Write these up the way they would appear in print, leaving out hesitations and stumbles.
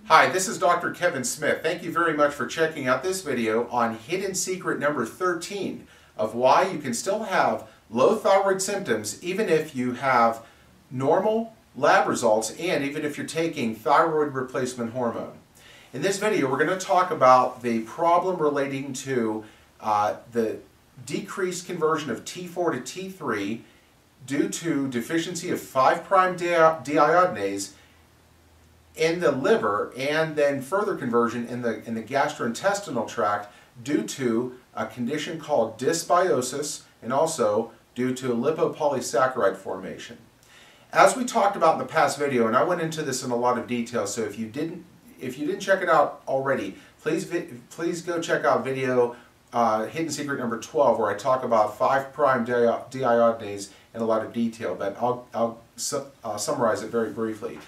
Hi, this is Dr. Kevin Smith. Thank you very much for checking out this video on hidden secret number 13 of why you can still have low thyroid symptoms even if you have normal lab results and even if you're taking thyroid replacement hormone. In this video, we're going to talk about the problem relating to the decreased conversion of T4 to T3 due to deficiency of 5' deiodinase in the liver, and then further conversion in the gastrointestinal tract due to a condition called dysbiosis and also due to lipopolysaccharide formation. As we talked about in the past video, and I went into this in a lot of detail, so if you didn't check it out already, please go check out video hidden secret number 12, where I talk about 5' deiodinase in a lot of detail, but I'll summarize it very briefly.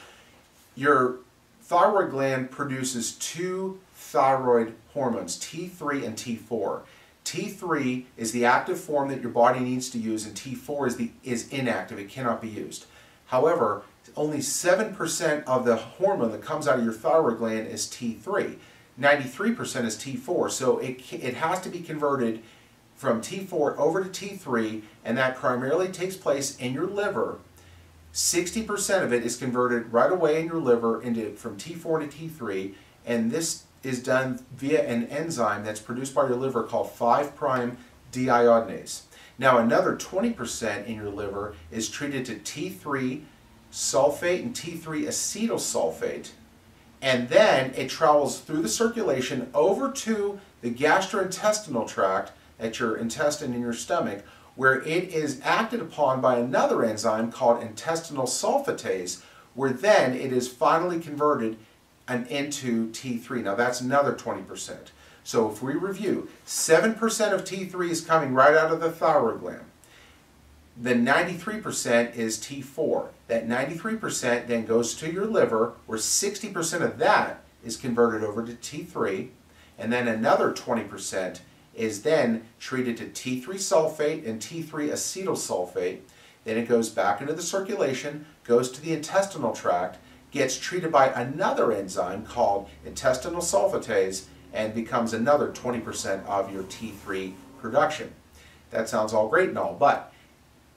Your thyroid gland produces two thyroid hormones, T3 and T4. T3 is the active form that your body needs to use, and T4 is inactive. It cannot be used. However, only 7% of the hormone that comes out of your thyroid gland is T3. 93% is T4, so it has to be converted from T4 over to T3, and that primarily takes place in your liver. 60% of it is converted right away in your liver from T4 to T3, and this is done via an enzyme that's produced by your liver called 5' deiodinase. Now another 20% in your liver is treated to T3 sulfate and T3 acetyl sulfate, and then it travels through the circulation over to the gastrointestinal tract at your intestine in your stomach, where it is acted upon by another enzyme called intestinal sulfatase, where then it is finally converted into T3. Now that's another 20%. So if we review, 7% of T3 is coming right out of the thyroid gland. Then 93% is T4. That 93% then goes to your liver, where 60% of that is converted over to T3, and then another 20% is then treated to T3 sulfate and T3 acetyl sulfate. Then it goes back into the circulation, goes to the intestinal tract, gets treated by another enzyme called intestinal sulfatase, and becomes another 20% of your T3 production. That sounds all great and all, but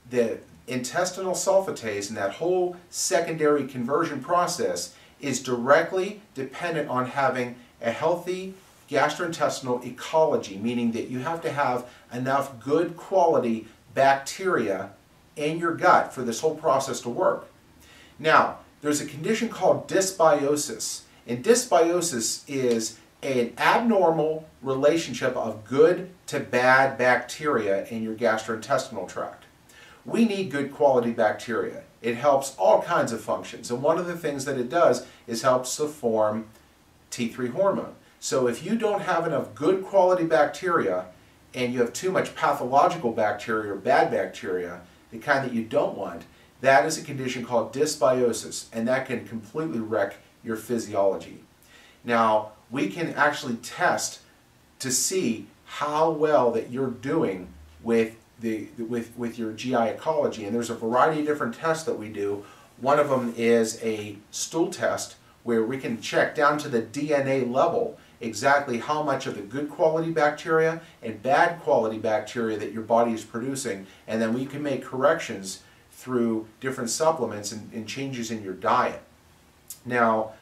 the intestinal sulfatase and that whole secondary conversion process is directly dependent on having a healthy gastrointestinal ecology, meaning that you have to have enough good quality bacteria in your gut for this whole process to work. Now, there's a condition called dysbiosis, and dysbiosis is an abnormal relationship of good to bad bacteria in your gastrointestinal tract. We need good quality bacteria. It helps all kinds of functions, and one of the things that it does is helps to form T3 hormone. So if you don't have enough good quality bacteria and you have too much pathological bacteria or bad bacteria, the kind that you don't want, that is a condition called dysbiosis, and that can completely wreck your physiology. Now, we can actually test to see how well that you're doing with your GI ecology, and there's a variety of different tests that we do. One of them is a stool test where we can check down to the DNA level exactly how much of the good quality bacteria and bad quality bacteria that your body is producing, and then we can make corrections through different supplements and changes in your diet. Now,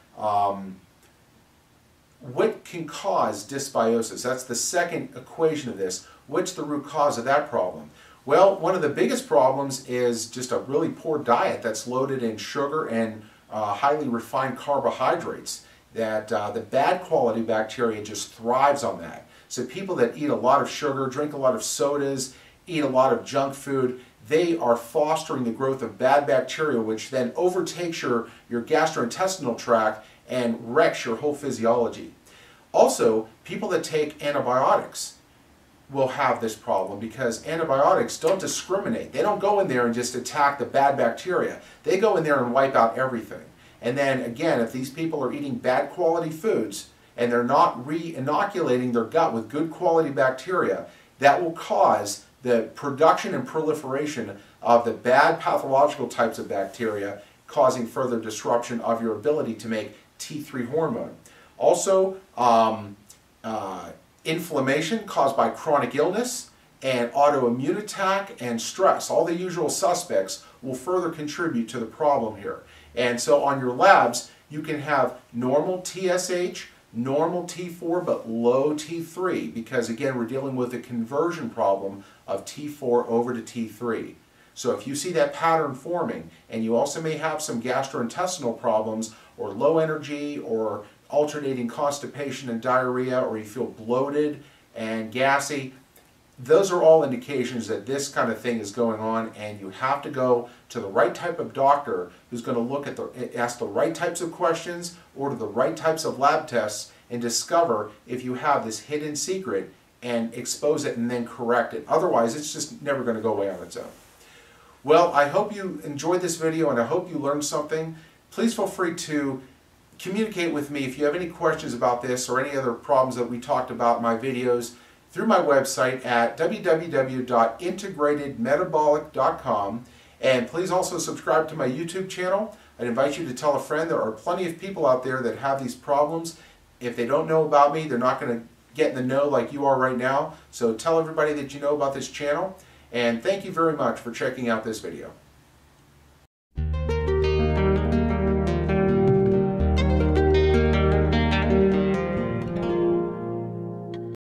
what can cause dysbiosis? That's the second equation of this. What's the root cause of that problem? Well, one of the biggest problems is just a really poor diet that's loaded in sugar and highly refined carbohydrates. That the bad quality bacteria just thrives on that. So people that eat a lot of sugar, drink a lot of sodas, eat a lot of junk food, they are fostering the growth of bad bacteria, which then overtakes your gastrointestinal tract and wrecks your whole physiology. Also, people that take antibiotics will have this problem because antibiotics don't discriminate. They don't go in there and just attack the bad bacteria. They go in there and wipe out everything. And then again, if these people are eating bad quality foods and they're not re-inoculating their gut with good quality bacteria, that will cause the production and proliferation of the bad pathological types of bacteria, causing further disruption of your ability to make T3 hormone. Also, inflammation caused by chronic illness and autoimmune attack and stress. All the usual suspects will further contribute to the problem here. And so on your labs, you can have normal TSH, normal T4, but low T3, because again, we're dealing with a conversion problem of T4 over to T3. So if you see that pattern forming, and you also may have some gastrointestinal problems, or low energy, or alternating constipation and diarrhea, or you feel bloated and gassy, those are all indications that this kind of thing is going on, and you have to go to the right type of doctor who's going to look at ask the right types of questions, order the right types of lab tests, and discover if you have this hidden secret and expose it and then correct it. Otherwise, it's just never going to go away on its own. Well, I hope you enjoyed this video, and I hope you learned something. Please feel free to communicate with me if you have any questions about this or any other problems that we talked about in my videos through my website at www.integratedmetabolic.com. And please also subscribe to my YouTube channel. I'd invite you to tell a friend. There are plenty of people out there that have these problems. If they don't know about me, they're not going to get in the know like you are right now. So tell everybody that you know about this channel. And thank you very much for checking out this video.